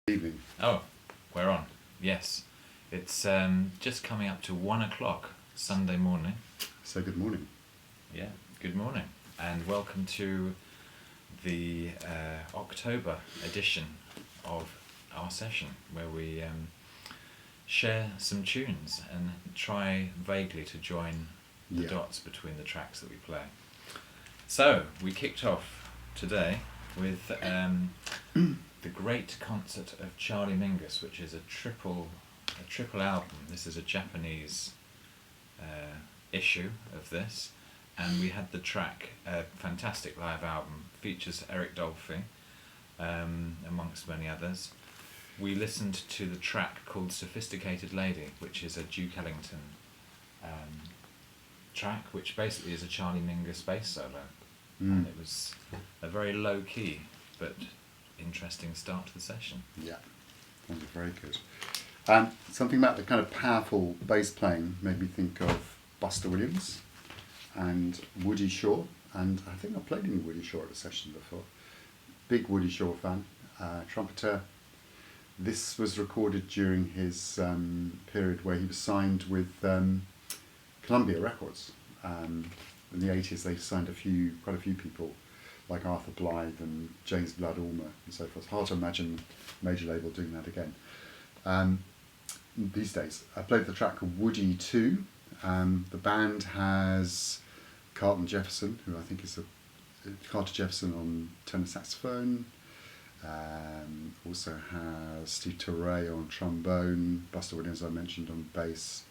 Evening. Oh, we're on. Yes. It's just coming up to 1 o'clock Sunday morning. So good morning. Yeah, good morning. And welcome to the October edition of our session, where we share some tunes and try vaguely to join the dots between the tracks that we play. So, we kicked off today with the great concert of Charlie Mingus, which is a triple album. This is a Japanese issue of this, and we had the track, a fantastic live album, features Eric Dolphy, amongst many others. We listened to the track called Sophisticated Lady, which is a Duke Ellington track, which basically is a Charlie Mingus bass solo. And it was a very low key but interesting start to the session. Yeah, that was very good. Something about the kind of powerful bass playing made me think of Buster Williams and Woody Shaw, and I think I've played in Woody Shaw at a session before. Big Woody Shaw fan, trumpeter. This was recorded during his period where he was signed with Columbia Records. In the 80s they signed quite a few people like Arthur Blythe and James Blood Ulmer and so forth. Hard to imagine a major label doing that again these days. I played the track Woody 2. The band has Carlton Jefferson, who I think is Carter Jefferson on tenor saxophone. Also has Steve Torre on trombone, Buster Williams I mentioned on bass,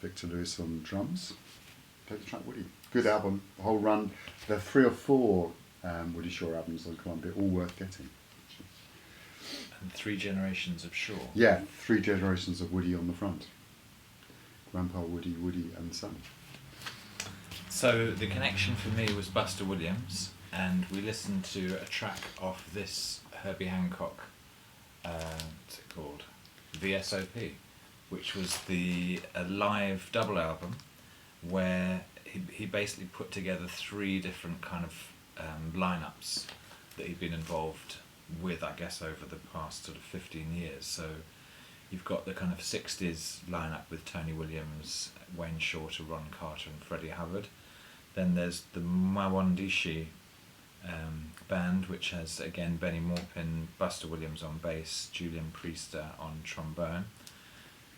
Victor Lewis on drums. Played the track Woody. Good album, the whole run. There are 3 or 4 Woody Shaw albums on Columbia, all worth getting. And 3 generations of Shaw. Yeah, 3 generations of Woody on the front. Grandpa Woody, Woody and son. So the connection for me was Buster Williams, and we listened to a track off this Herbie Hancock, what's it called? VSOP, which was a live double album where he basically put together 3 different kind of lineups that he'd been involved with, I guess, over the past sort of 15 years. So you've got the kind of 60s lineup with Tony Williams, Wayne Shorter, Ron Carter and Freddie Hubbard. Then there's the Mawandishi band, which has again Benny Maupin, Buster Williams on bass, Julian Priester on trombone,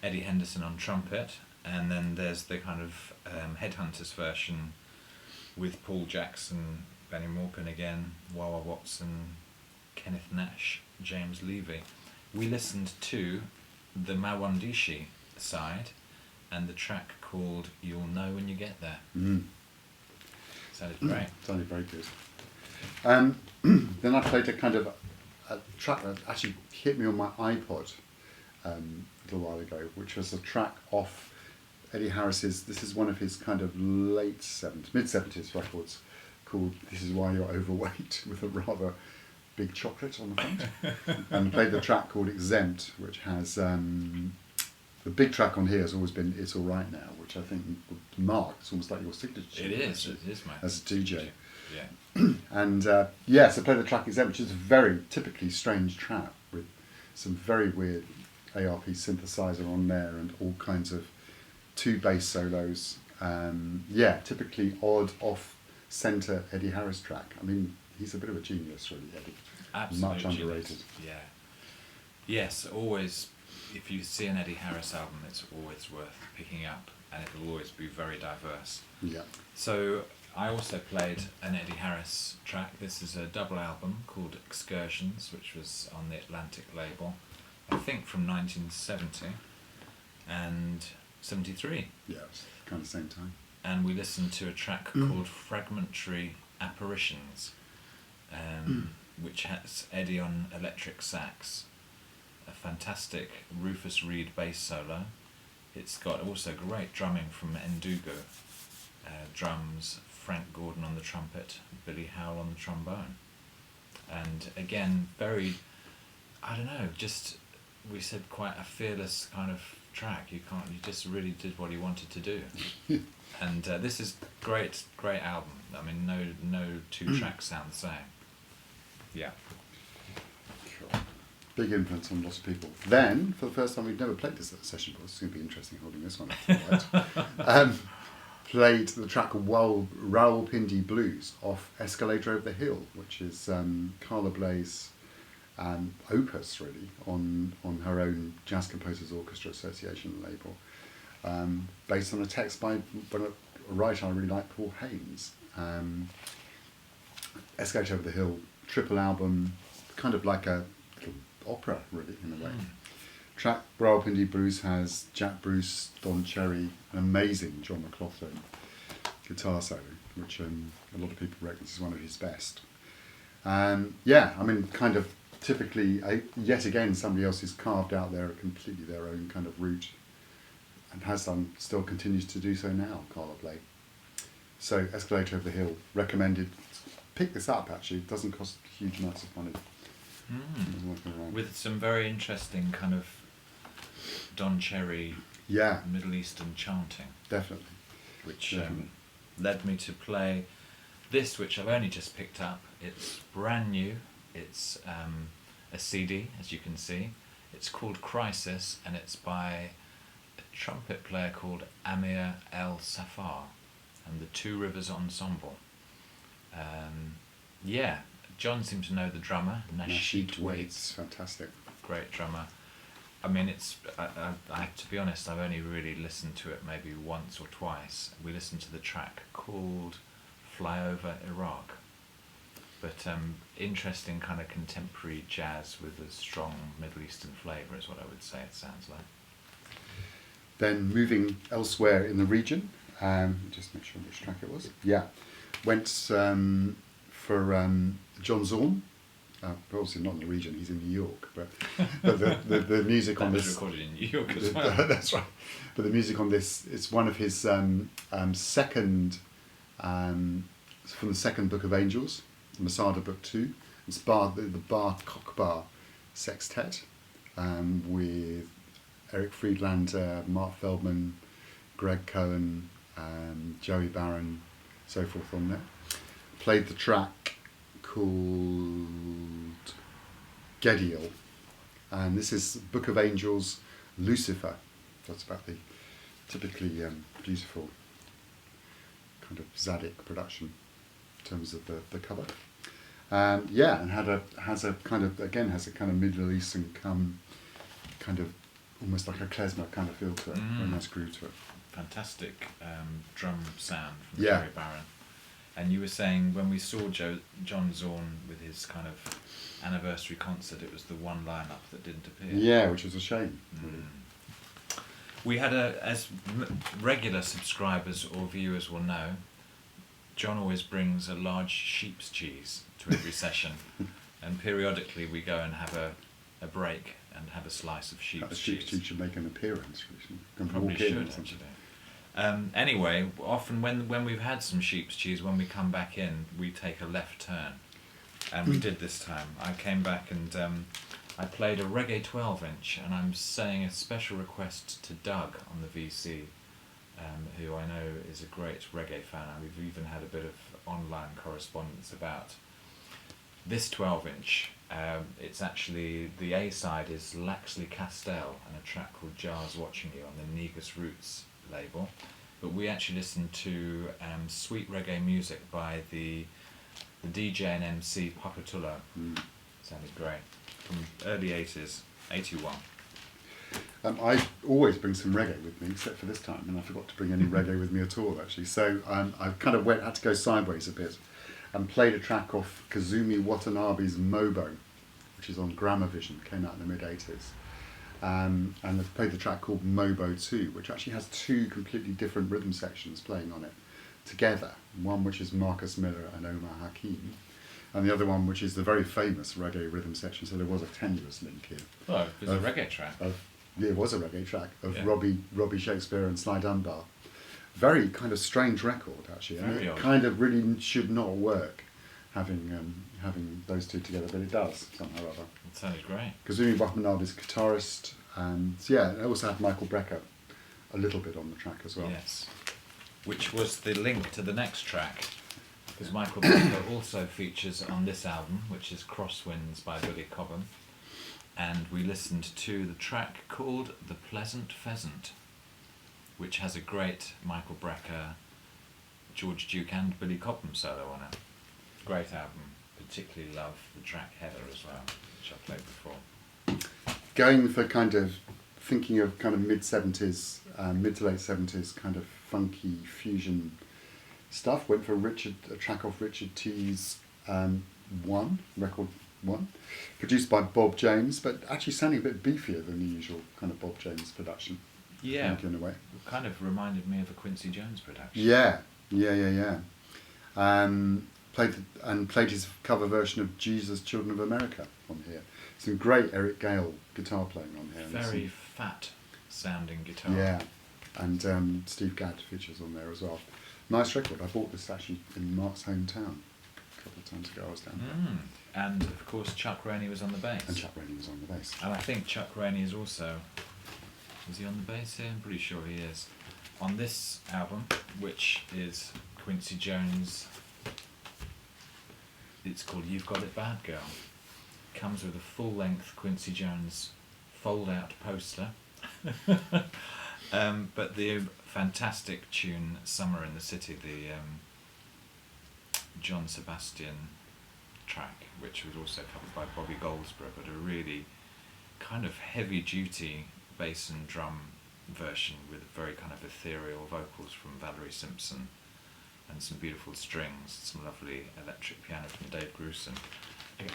Eddie Henderson on trumpet, and then there's the kind of Headhunters version with Paul Jackson, Benny Maupin again, Wawa Watson, Kenneth Nash, James Levy. We listened to the Mawandishi side and the track called You'll Know When You Get There. Sounded great. Sounded very good. Then I played a kind of a track that actually hit me on my iPod a little while ago, which was a track off Eddie Harris's, this is one of his kind of mid-70s records, called This Is Why You're Overweight, with a rather big chocolate on the front. And played the track called Exempt, which has, the big track on here has always been It's Alright Now, which I think would mark, it's almost like your signature. It is, mate. As a DJ. Yeah. And so played the track Exempt, which is a very typically strange track with some very weird ARP synthesizer on there and all kinds of 2 bass solos. Typically odd off-centre Eddie Harris track. I mean, he's a bit of a genius, really, Eddie. Absolutely. Much underrated. Genius. Yeah. Yes, always, if you see an Eddie Harris album, it's always worth picking up, and it'll always be very diverse. Yeah. So I also played an Eddie Harris track. This is a double album called Excursions, which was on the Atlantic label, I think from 1970 and 73. Yeah, it's kind of the same time. And we listened to a track called Fragmentary Apparitions, which has Eddie on electric sax, a fantastic Rufus Reid bass solo. It's got also great drumming from Ndugu, drums, Frank Gordon on the trumpet, Billy Howell on the trombone. And again, very, I don't know, just, we said quite a fearless kind of track. You just really did what he wanted to do. And this is great album. I mean, no 2 tracks sound the same. Yeah. Cool. Big influence on lots of people. Then, for the first time, we've never played this at a session, but it's going to be interesting holding this one up. Played the track Rawalpindi Blues off Escalator Over the Hill, which is Carla Bley's opus, really, on her own Jazz Composers Orchestra Association label, based on a text by a writer I really like, Paul Haynes. Escalator Over the Hill, triple album, kind of like a little opera, really, in a way. Track Rawalpindi Blues has Jack Bruce, Don Cherry, an amazing John McLaughlin guitar solo, which a lot of people reckon is one of his best. Yeah, I mean, kind of typically, yet again, somebody else has carved out completely their own kind of route, and has done, still continues to do so now, Carla Bley. So, Escalator Over the Hill, recommended. Pick this up, actually. It doesn't cost huge amounts of money. With some very interesting kind of Don Cherry, Middle Eastern chanting. Definitely. Which led me to play this, which I've only just picked up. It's brand new. It's a CD, as you can see. It's called Crisis, and it's by a trumpet player called Amir El Safar and the Two Rivers Ensemble. John seemed to know the drummer, Nasheed Waits. Fantastic. Great drummer. I mean, I to be honest, I've only really listened to it maybe once or twice. We listened to the track called Fly Over Iraq. But interesting kind of contemporary jazz with a strong Middle Eastern flavour is what I would say it sounds like. Then moving elsewhere in the region, just make sure which track it was. Yeah, went for John Zorn. Obviously not in the region, he's in New York, but the music on this... That was recorded in New York as well. That's right. But the music on this, it's one of his second, from the second Book of Angels, Masada Book 2. It's the Cock Bar Sextet, with Eric Friedlander, Mark Feldman, Greg Cohen, Joey Barron, so forth on there. Played the track called Gediel, and this is Book of Angels, Lucifer. That's about the typically beautiful kind of Zadig production in terms of the cover. And has a kind of Middle Eastern kind of almost like a klezmer kind of feel to it. Very nice groove to it. Fantastic drum sound from Joey Barron. And you were saying when we saw John Zorn with his kind of anniversary concert, it was the one lineup that didn't appear. Yeah, which was a shame. Really. We had as regular subscribers or viewers will know, John always brings a large sheep's cheese to every session, and periodically we go and have a break and have a slice of sheep's cheese. Sheep's cheese should make an appearance. Probably should, actually. Anyway, often when we've had some sheep's cheese, when we come back in, we take a left turn. And we did this time. I came back and I played a Reggae 12-inch, and I'm saying a special request to Doug on the VC, who I know is a great reggae fan, and we've even had a bit of online correspondence about this 12-inch. It's actually, the A-side is Laxley Castell and a track called Jars Watching You on the MIngus Roots label, but we actually listened to sweet reggae music by the DJ and MC Papatullo. Sounded great, from early 80s, 81. I always bring some reggae with me, except for this time, and I forgot to bring any reggae with me at all, actually. So I kind of had to go sideways a bit and played a track off Kazumi Watanabe's Mobo, which is on Grammavision, came out in the mid-80s. And I played the track called Mobo 2, which actually has two completely different rhythm sections playing on it together. One which is Marcus Miller and Omar Hakim, and the other one which is the very famous reggae rhythm section, so there was a tenuous link here. Well, it was a reggae track. It was a reggae track of Robbie Shakespeare and Sly Dunbar. Very kind of strange record, actually. And it kind of really should not work having those two together, but it does somehow or other. It sounded great. Kazumi Watanabe is a guitarist, and I also had Michael Becca a little bit on the track as well. Yes, which was the link to the next track, because Michael Becca also features on this album, which is Crosswinds by Billy Cobham. and we listened to the track called The Pleasant Pheasant, which has a great Michael Brecker, George Duke and Billy Cobham solo on it. Great album. Particularly love the track Heather as well, which I played before. Going for kind of thinking of kind of mid-70s, mid to late 70s kind of funky fusion stuff. Went for a track off Richard T's record one, produced by Bob James, but actually sounding a bit beefier than the usual kind of Bob James production. Yeah, in a way. Kind of reminded me of a Quincy Jones production. Yeah. Played his cover version of Jesus, Children of America on here. Some great Eric Gale guitar playing on here. Very fat sounding guitar. Yeah, and Steve Gadd features on there as well. Nice record. I bought this actually in Mark's hometown a couple of times ago. I was down there. And of course Chuck Rainey was on the bass. And Chuck Rainey was on the bass. And I think Chuck Rainey is also... Is he on the bass here? I'm pretty sure he is. On this album, which is Quincy Jones... It's called You've Got It Bad Girl. Comes with a full-length Quincy Jones fold-out poster. But the fantastic tune Summer in the City, the John Sebastian track, which was also covered by Bobby Goldsboro, but a really kind of heavy-duty bass and drum version with very kind of ethereal vocals from Valerie Simpson and some beautiful strings, some lovely electric piano from Dave Grusin.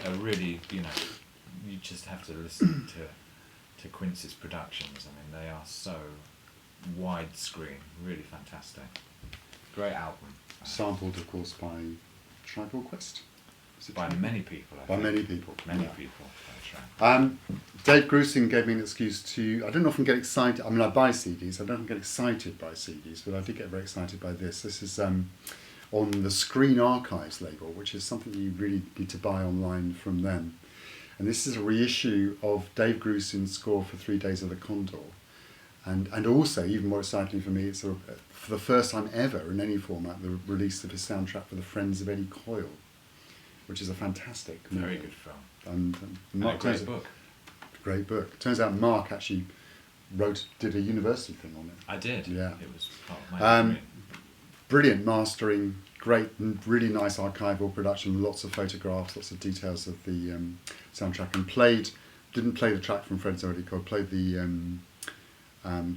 A really, you just have to listen to Quincy's productions. I mean, they are so widescreen, really fantastic. Great album. Sampled, of course, by Tribe Called Quest. By many people, I By think. many people. Many yeah. people, that's right. Dave Grusin gave me an excuse to... I don't often get excited... I mean, I buy CDs. I don't often get excited by CDs, but I did get very excited by this. This is on the Screen Archives label, which is something you really need to buy online from them. And this is a reissue of Dave Grusin's score for 3 Days of the Condor. And also, even more exciting for me, it's for the first time ever in any format, the release of his soundtrack for The Friends of Eddie Coyle, which is a fantastic movie. Very good film. And A great book. Great book. Turns out Mark actually did a university thing on it. I did. Yeah. It was part of my degree. Brilliant mastering, great, really nice archival production, lots of photographs, lots of details of the soundtrack, and didn't play the track from Friends of Eddie Coyle, played the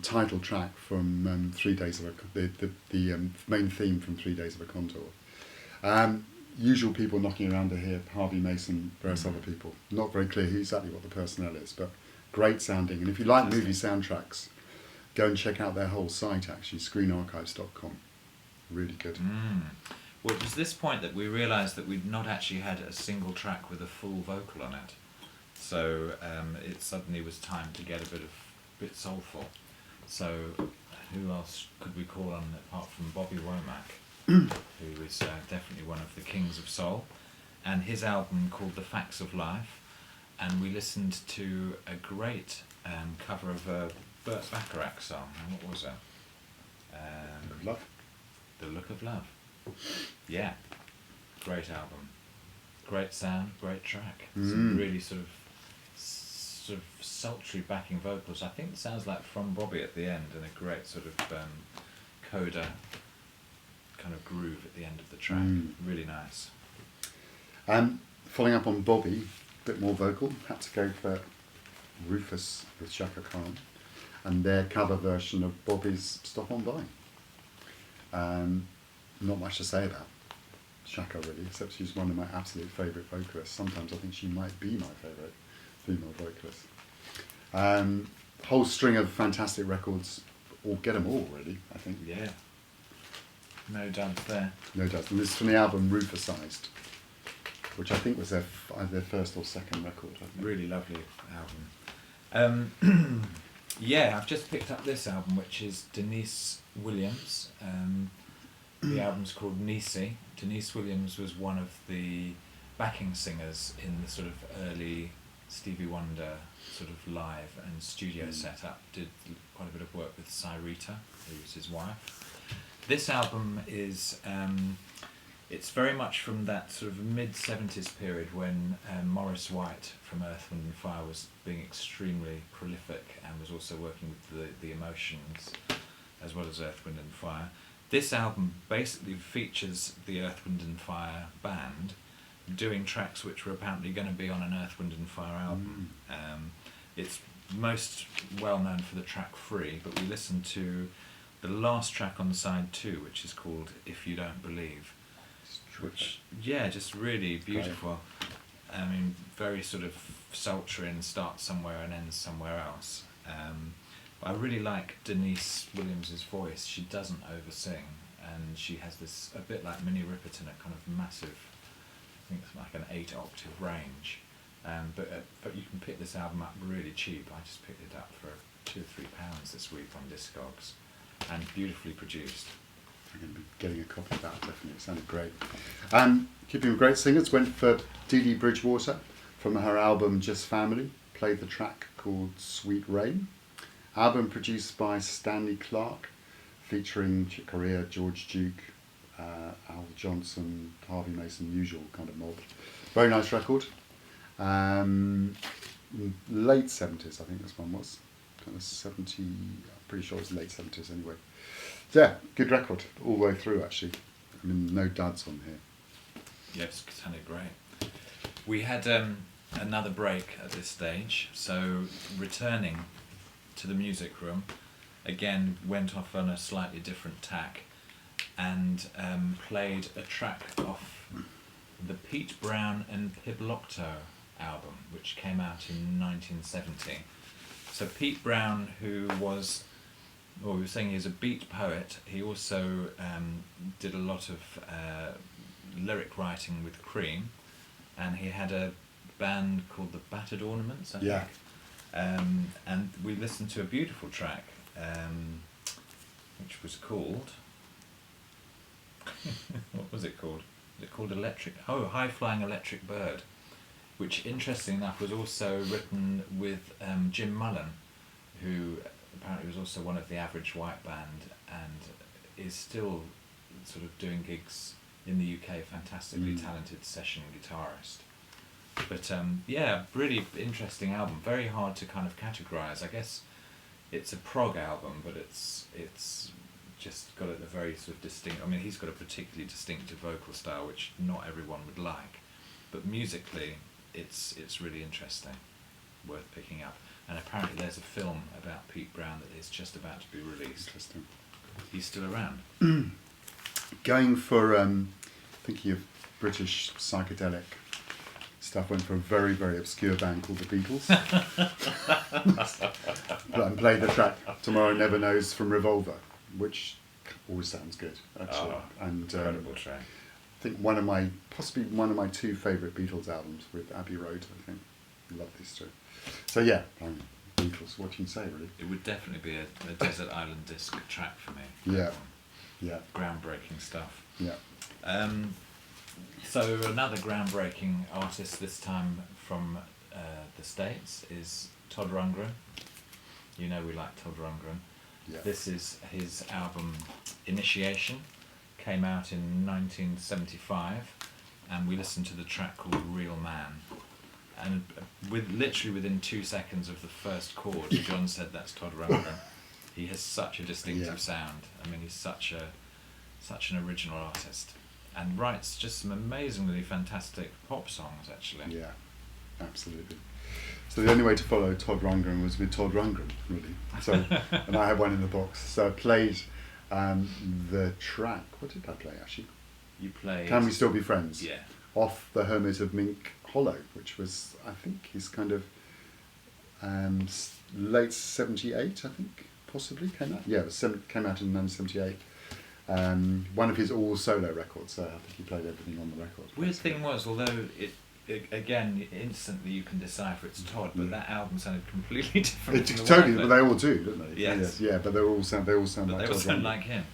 title track from 3 Days of the main theme from 3 Days of a Condor. Usual people knocking around to hear, Harvey Mason, various other people. Not very clear exactly what the personnel is, but great sounding. And if you like movie soundtracks, go and check out their whole site, actually, screenarchives.com. Really good. Well, it was this point that we realised that we'd not actually had a single track with a full vocal on it. So it suddenly was time to get a bit soulful. So who else could we call on apart from Bobby Womack? Who is definitely one of the kings of soul, and his album called The Facts of Life, and we listened to a great cover of a Burt Bacharach song. And what was it? Love. The Look of Love. Yeah, great album, great sound, great track. Some really sort of sultry backing vocals. I think it sounds like From Bobby at the end, and a great sort of coda kind of groove at the end of the track. Really nice. Following up on Bobby, a bit more vocal, had to go for Rufus with Chaka Khan and their cover version of Bobby's Stop On By. Not much to say about Chaka really, except she's one of my absolute favourite vocalists. Sometimes I think she might be my favourite female vocalist. Whole string of fantastic records, or get them all really, I think. Yeah. No doubt there. No doubt. And this is from the album Rufusized, which I think was either their first or second record. I think. Really lovely album. Yeah, I've just picked up this album, which is Denise Williams. The album's called Nisi. Denise Williams was one of the backing singers in the sort of early Stevie Wonder sort of live and studio setup. Did quite a bit of work with Cyrita, who was his wife. This album is it's very much from that sort of mid-70s period when Maurice White from Earth, Wind and Fire was being extremely prolific and was also working with the Emotions as well as Earth, Wind and Fire. This album basically features the Earth, Wind and Fire band doing tracks which were apparently going to be on an Earth, Wind and Fire album. It's most well known for the track Free, but we listened to the last track on side 2, which is called If You Don't Believe, which, yeah, just really beautiful. I mean, very sort of sultry and starts somewhere and ends somewhere else. I really like Denise Williams's voice. She doesn't oversing, and she has this, a bit like Minnie Riperton, a kind of massive, I think it's like an 8-octave range. But you can pick this album up really cheap. I just picked it up for £2 or £3 this week on Discogs, and beautifully produced. I'm going to be getting a copy of that, definitely. It sounded great. Keeping with great singers, went for Dee Dee Bridgewater from her album Just Family. Played the track called Sweet Rain. Album produced by Stanley Clarke, featuring Chick Corea, George Duke, Al Johnson, Harvey Mason, usual kind of mob. Very nice record. Late 70s, I think this one was. Kind of 70, I'm pretty sure it was late 70s anyway. So yeah, good record all the way through actually. I mean, no duds on here. Yeah, it's sounded great. We had another break at this stage, so returning to the music room, again went off on a slightly different tack and played a track off the Pete Brown and Piblokto album, which came out in 1970. So Pete Brown, who was, well, we were saying he's a beat poet, he also did a lot of lyric writing with Cream, and he had a band called the Battered Ornaments, I think. And we listened to a beautiful track, which was called, what was it called? Was it called High Flying Electric Bird, which, interesting enough, was also written with Jim Mullen, who apparently was also one of the Average White Band and is still sort of doing gigs in the UK, fantastically talented session guitarist. But yeah, really interesting album, very hard to kind of categorise. I guess it's a prog album, but it's just got a very sort of distinct, I mean, he's got a particularly distinctive vocal style which not everyone would like, but musically it's really interesting, worth picking up. And apparently there's a film about Pete Brown that is just about to be released. Interesting. He's still around. Going for thinking of British psychedelic stuff, went for a very, very obscure band called the Beatles. And played the track Tomorrow Never Knows from Revolver, which always sounds good, actually. And incredible track. I think possibly one of my 2 favourite Beatles albums, with Abbey Road, I think. Love these 2. So yeah, Beatles, what can you say, really? It would definitely be a Desert Island Disc track for me. Yeah, yeah. Groundbreaking stuff. Yeah. So another groundbreaking artist, this time from the States, is Todd Rundgren. You know we like Todd Rundgren. Yeah. This is his album Initiation, came out in 1975, and we listened to the track called Real Man. And literally within 2 seconds of the first chord, John said that's Todd Rundgren. He has such a distinctive sound. I mean, he's such an original artist, and writes just some amazingly fantastic pop songs, actually. Yeah, absolutely. So the only way to follow Todd Rundgren was with Todd Rundgren, really. So, and I had one in the box. So I played the track. What did I play, actually? You played Can We Still Be Friends? Yeah. Off The Hermit of Mink Hollow, which was, I think, his kind of late 78, I think, possibly came out. Yeah, it came out in 1978. One of his all solo records, so I think he played everything on the record. Weird thing was, although it again instantly you can decipher it's Todd, but that album sounded completely different. Totally, but they all do, don't they? Yes. Yeah, but they all sound But like they all Todd sound Rundgren. like him.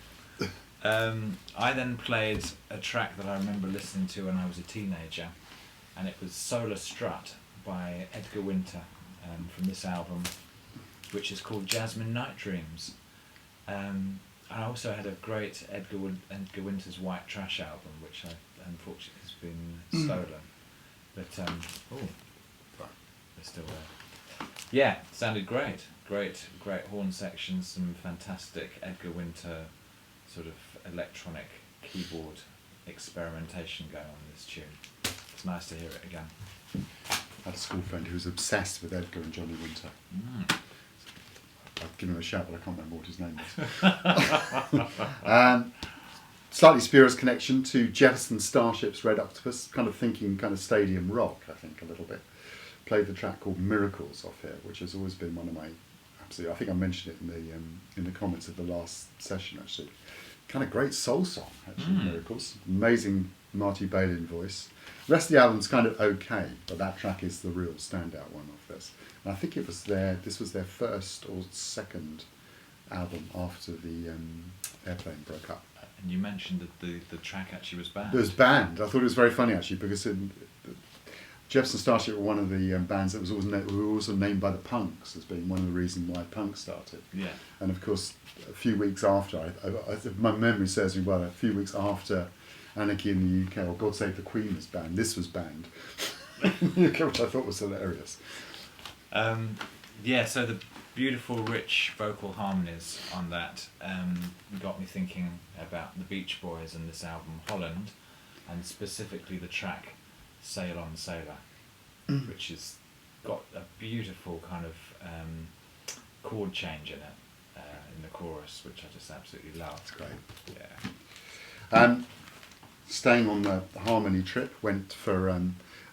I then played a track that I remember listening to when I was a teenager, and it was Solar Strut by Edgar Winter from this album, which is called Jasmine Night Dreams. I also had a great Edgar Winter's White Trash album, which I unfortunately has been stolen. But they're still there. Yeah, sounded great. Great horn sections, some fantastic Edgar Winter sort of electronic keyboard experimentation going on in this tune. It's nice to hear it again. I had a school friend who was obsessed with Edgar and Johnny Winter. I'd give him a shout, but I can't remember what his name was. Slightly spurious connection to Jefferson Starship's Red Octopus, kind of thinking kind of stadium rock, I think, a little bit. Played the track called Miracles off here, which has always been one of my absolute, I think I mentioned it in the comments of the last session actually. Kind of great soul song, actually, Miracles. Amazing Marty Balin voice. The rest of the album's kind of okay, but that track is the real standout one of this. And I think this was their first or second album after the Airplane broke up. And you mentioned that the track actually was banned. It was banned. I thought it was very funny actually, because Jefferson Starship were one of the bands that was always were also named by the punks as being one of the reasons why punk started. Yeah. And of course, a few weeks after, my memory serves me well, a few weeks after Anarchy in the UK, or God Save the Queen was banned, this was banned, which I thought was hilarious. Yeah, so the beautiful, rich vocal harmonies on that got me thinking about the Beach Boys and this album, Holland, and specifically the track Sail On Sailor, which has got a beautiful kind of chord change in it, in the chorus, which I just absolutely love. It's great. Yeah. Staying on the harmony trip, went for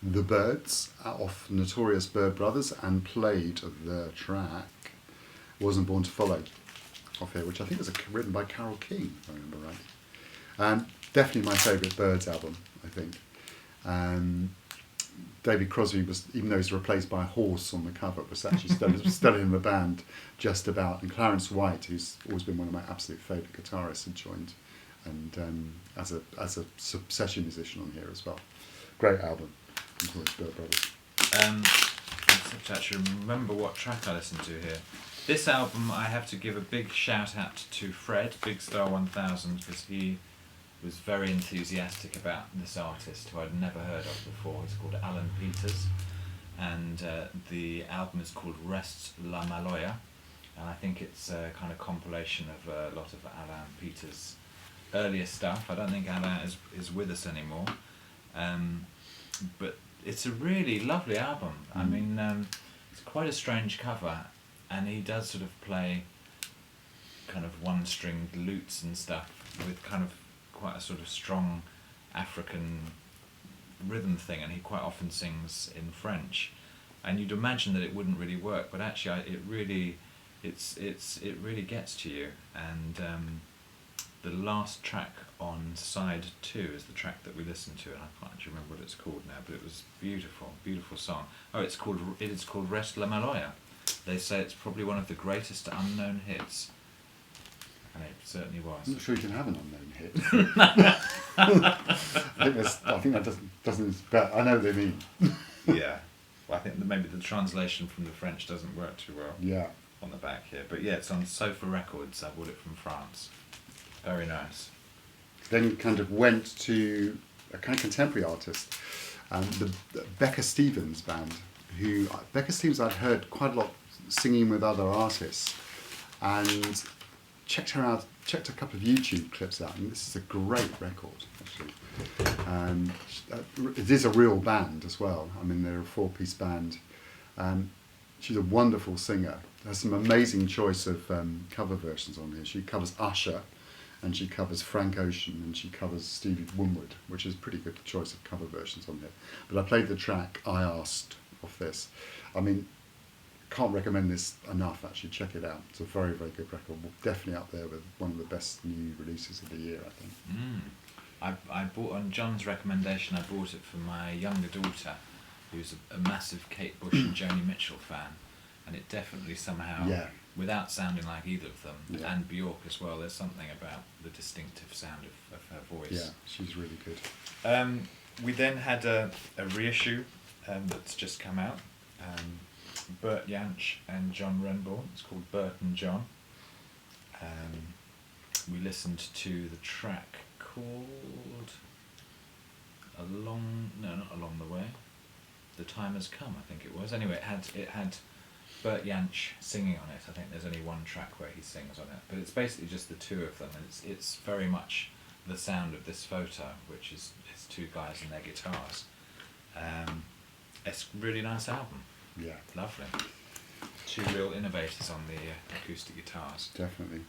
The Birds off Notorious Bird Brothers and played the track Wasn't Born to Follow off here, which I think was written by Carole King, if I remember right. Definitely my favourite Birds album, I think. David Crosby was, even though he's replaced by a horse on the cover, was actually still in the band just about. And Clarence White, who's always been one of my absolute favourite guitarists, had joined, and as a session musician on here as well. Great album, Notorious Bird Brothers. I have to actually remember what track I listened to here. This album, I have to give a big shout out to Fred, Big Star 1000, because he was very enthusiastic about this artist who I'd never heard of before. He's called Alan Peters, and the album is called Rest La Maloya, and I think it's a kind of compilation of a lot of Alan Peters' earlier stuff. I don't think Alan is with us anymore, but it's a really lovely album. I mean, it's quite a strange cover, and he does sort of play kind of one-stringed lutes and stuff with kind of quite a sort of strong African rhythm thing, and he quite often sings in French, and you'd imagine that it wouldn't really work, but actually it really gets to you. And the last track on side 2 is the track that we listened to, and I can't actually remember what it's called now, but it was beautiful song. It is called Rest La Maloya. They say it's probably one of the greatest unknown hits. And it certainly was. I'm not sure you can have an unknown hit. I think that doesn't. But I know what they mean. Yeah, well, I think that maybe the translation from the French doesn't work too well. Yeah. On the back here, but yeah, it's on Sofa Records. I bought it from France. Very nice. Then kind of went to a kind of contemporary artist, the Becca Stevens band. Becca Stevens I'd heard quite a lot singing with other artists, and checked her out, checked a couple of YouTube clips out, and this is a great record, actually. It is a real band as well. I mean, they're a 4-piece band. She's a wonderful singer. There's some amazing choice of cover versions on here. She covers Usher, and she covers Frank Ocean, and she covers Stevie Winwood, which is a pretty good choice of cover versions on here. But I played the track I Asked off this. I mean, can't recommend this enough, actually. Check it out. It's a very, very good record. Definitely up there with one of the best new releases of the year, I think. I bought, on John's recommendation, I bought it for my younger daughter, who's a massive Kate Bush and Joni Mitchell fan, and it definitely somehow, without sounding like either of them, and Bjork as well, there's something about the distinctive sound of her voice. Yeah, she's really good. We then had a reissue that's just come out. Bert Jansch and John Renbourn. It's called Bert and John. We listened to the track called not along the way. The Time Has Come, I think it was. Anyway, it had Bert Jansch singing on it. I think there's only one track where he sings on it, but it's basically just the two of them, and it's very much the sound of this photo, which is it's two guys and their guitars. It's a really nice album. Yeah. Lovely. Two real innovators on the acoustic guitars. Definitely.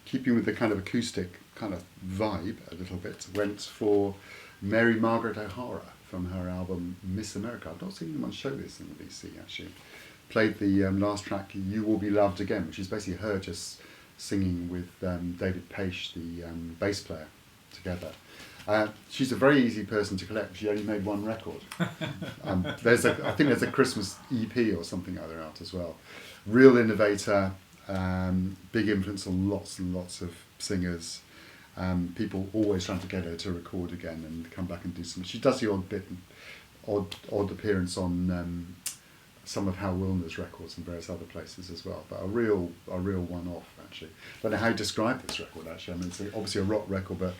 Keeping with the kind of acoustic kind of vibe a little bit, went for Mary Margaret O'Hara from her album Miss America. I've not seen anyone show this in the BC actually. Played the last track, You Will Be Loved Again, which is basically her just singing with David Paish, the bass player, together. She's a very easy person to collect. She only made one record. I think there's a Christmas EP or something other out as well. Real innovator, big influence on lots and lots of singers. People always trying to get her to record again and come back and do something. She does the odd appearance on some of Hal Wilner's records and various other places as well. But a real one-off actually. I don't know how you describe this record actually. I mean, it's obviously a rock record, but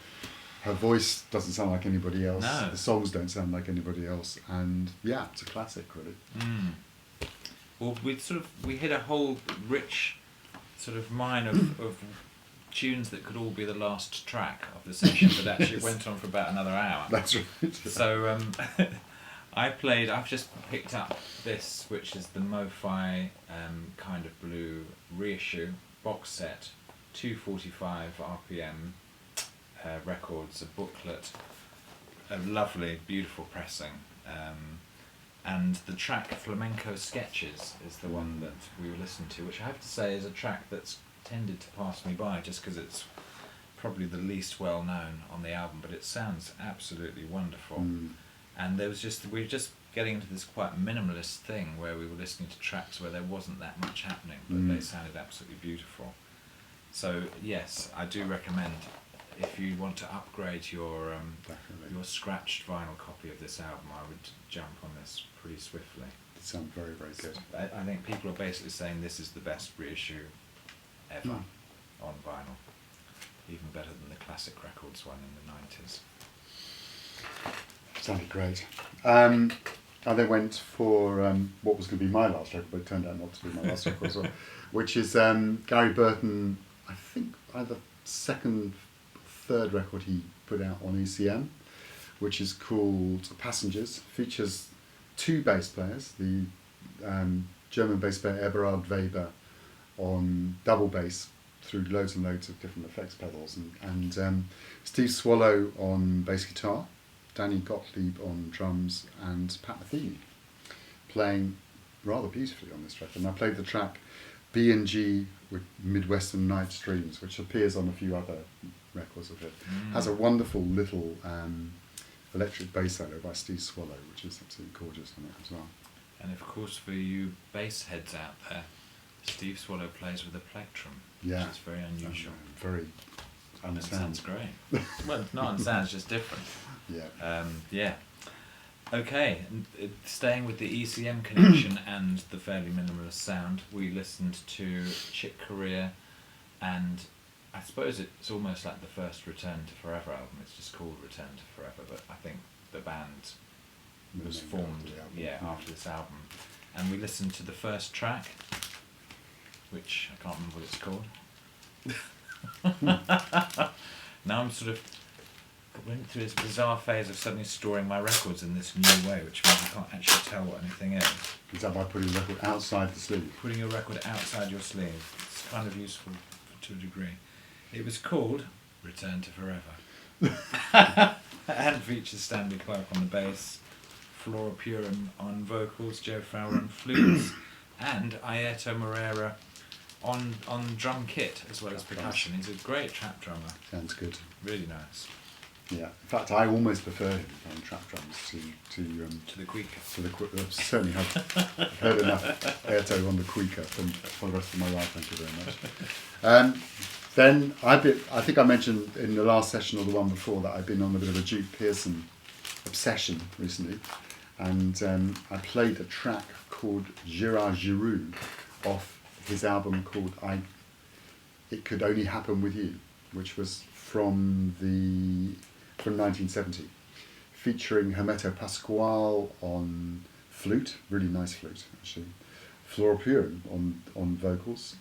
her voice doesn't sound like anybody else. No. The songs don't sound like anybody else, and yeah, it's a classic really. Well, we hit a whole rich sort of mine of tunes that could all be the last track of the session, but actually it went on for about another hour. That's right. So I've just picked up this, which is the Mo-Fi Kind of Blue reissue box set, 245 RPM records, a booklet, a lovely, beautiful pressing. And the track Flamenco Sketches is the one that we were listening to, which I have to say is a track that's tended to pass me by just because it's probably the least well known on the album, but it sounds absolutely wonderful. And we were just getting into this quite minimalist thing where we were listening to tracks where there wasn't that much happening, but they sounded absolutely beautiful. So yes, I do recommend, if you want to upgrade your scratched vinyl copy of this album, I would jump on this pretty swiftly. It sounds very, very good. I think people are basically saying this is the best reissue ever on vinyl. Even better than the Classic Records one in the 90s. Sounded great. I then went for what was going to be my last record, but it turned out not to be my last record as well, which is Gary Burton, I think either third record he put out on ECM, which is called Passengers. Features two bass players, the German bass player Eberhard Weber on double bass through loads and loads of different effects pedals, and Steve Swallow on bass guitar, Danny Gottlieb on drums, and Pat Metheny playing rather beautifully on this record. And I played the track B&G with Midwestern Night Streams, which appears on a few other records of it. Has a wonderful little electric bass solo by Steve Swallow, which is absolutely gorgeous on it as well. And of course, for you bass heads out there, Steve Swallow plays with a plectrum, which is very unusual. Very And it sounds great. Well, not unsound, it's just different. Yeah. Okay, staying with the ECM connection and the fairly minimalist sound, we listened to Chick Corea, and I suppose it's almost like the first Return to Forever album. It's just called Return to Forever, but I think the band was formed after this album. And we listened to the first track, which I can't remember what it's called. Now I'm sort of went through this bizarre phase of suddenly storing my records in this new way, which means you can't actually tell what anything is. Is that by putting the record outside the sleeve? Putting your record outside your sleeve. It's kind of useful to a degree. It was called Return to Forever. And features Stanley Clarke on the bass, Flora Purim on vocals, Joe Fowler on flutes, and Aieto Moreira on drum kit as well as percussion. He's a great trap drummer. Sounds good. Really nice. Yeah. In fact, I almost prefer him playing trap drums to the Quaker. To the Quaker. I certainly have heard enough Airto on the Quaker for the rest of my life. Thank you very much. Then I think I mentioned in the last session or the one before that I've been on a bit of a Duke Pearson obsession recently, and I played a track called Girard Giroux off his album called It Could Only Happen With You, which was from 1970, featuring Hermeto Pascual on flute, really nice flute actually, Flora Purin on vocals,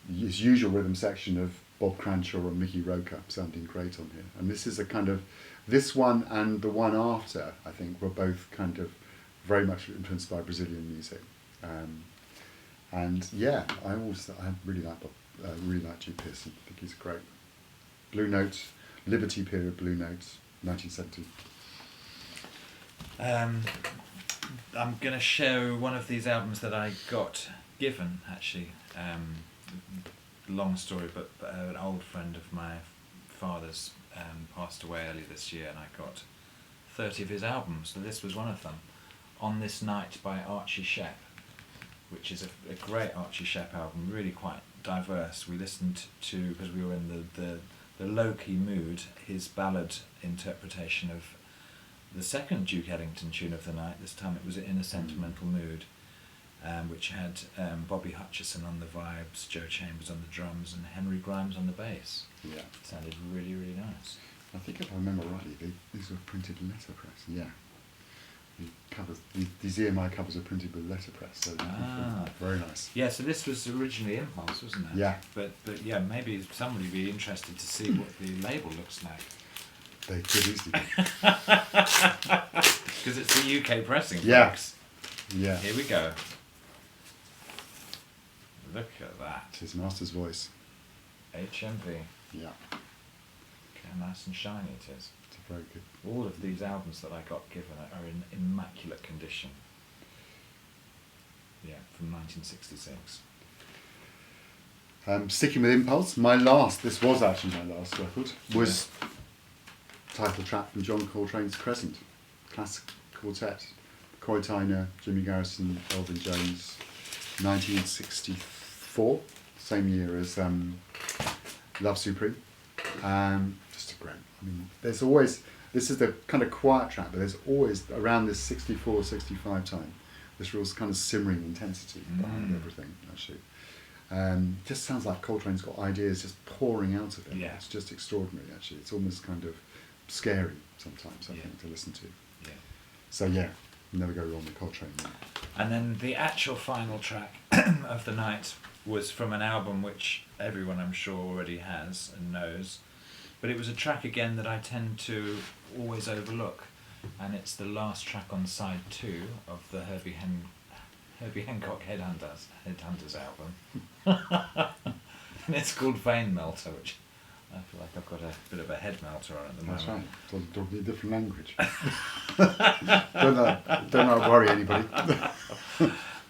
his usual rhythm section of Bob Cranshaw and Mickey Roker sounding great on here. And this is a kind of, this one and the one after, I think, were both kind of very much influenced by Brazilian music. And yeah, I really like G. Pearson. I think he's great. Blue Note, Liberty period Blue Note, 1970. I'm going to show one of these albums that I got given, actually. Long story, but an old friend of my father's passed away early this year, and I got 30 of his albums. So this was one of them. On This Night by Archie Shepp, which is a great Archie Shepp album, really quite diverse. We listened to, because we were in the low-key mood, his ballad interpretation of the second Duke Ellington tune of the night. This time it was In a Sentimental Mood, which had Bobby Hutcherson on the vibes, Joe Chambers on the drums, and Henry Grimes on the bass. Yeah. It sounded really, really nice. I think if I remember rightly, these were printed letterpress. Yeah. The covers, these EMI covers are printed with letterpress, so very nice. Yeah, so this was originally Impulse, wasn't it? Yeah. But yeah, maybe somebody would be interested to see what the label looks like. They could easily be. Because it's the UK pressing, Yeah. folks. Yeah. Here we go. Look at that. It's his master's voice. HMV. Yeah. Look how nice and shiny it is. It's very good. All of these albums that I got given are in immaculate condition. Yeah, from 1966. Sticking with Impulse, this was actually my last record, was title track from John Coltrane's Crescent, classic quartet, Corey Tyner, Jimmy Garrison, Elvin Jones, 1964, same year as Love Supreme. Just a great, I mean, there's always, this is the kind of quiet track, but there's always, around this 64, 65 time, this real kind of simmering intensity behind everything, actually. Just sounds like Coltrane's got ideas just pouring out of it. Yeah. It's just extraordinary, actually. It's almost kind of scary sometimes, I think, to listen to. Yeah. So yeah, never go wrong with Coltrane. And then the actual final track of the night was from an album which everyone I'm sure already has and knows, but it was a track again that I tend to always overlook, and it's the last track on side 2 of the Herbie Hancock Headhunters album. And it's called Vein Melter, which I feel like I've got a bit of a head melter on at the moment. That's right. Doesn't talk a different language. don't not worry anybody.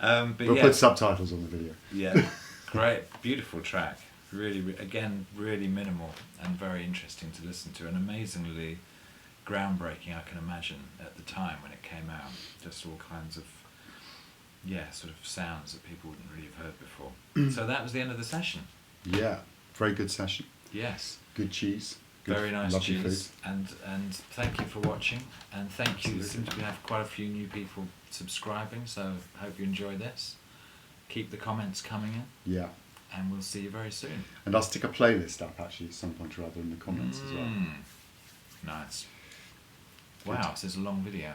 But We'll put subtitles on the video. Yeah, great, beautiful track. Really, again, really minimal and very interesting to listen to, and amazingly groundbreaking, I can imagine, at the time when it came out. Just all kinds of, sort of sounds that people wouldn't really have heard before. So that was the end of the session. Yeah, very good session. Yes. Good cheese. Good, Very nice lovely cheese. food. And thank you for watching. And thank you. Absolutely. There seems to have quite a few new people subscribing, so hope you enjoy this. Keep the comments coming in. Yeah. And we'll see you very soon. And I'll stick a playlist up actually at some point or other in the comments as well. Nice. Good. Wow, this is a long video.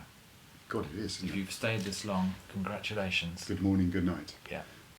God, it is, isn't If it? you've stayed this long, congratulations. Good morning, good night. Yeah.